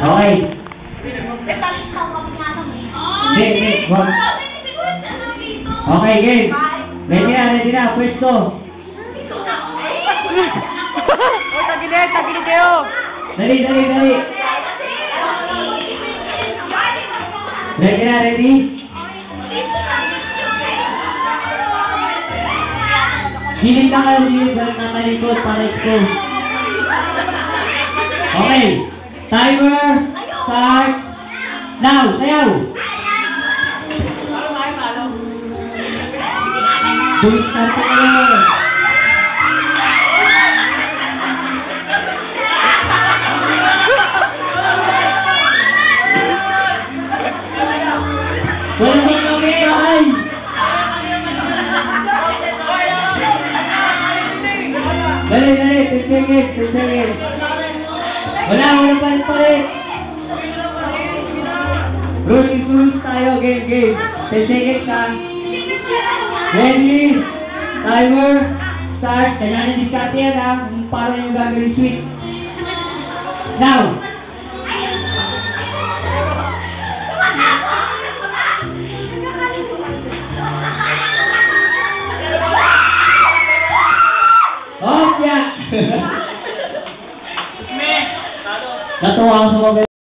Okay. Okay, game. Ready na, pwesto. Oh, tagilid kayo. Dali. Ready? Gilid na kayo, balik na talikod para expose. Okay, timer starts now. Sayaw! Full start na kayo. Walang magkakay! Dali, 10 seconds. Walang palit. Rules tayo, game. 10 seconds ha. Ready? Timer starts. Kailangan diskarte yan ha. Para yung gagawin switch. Now! Oh, yeah! Natuwa ako sa mga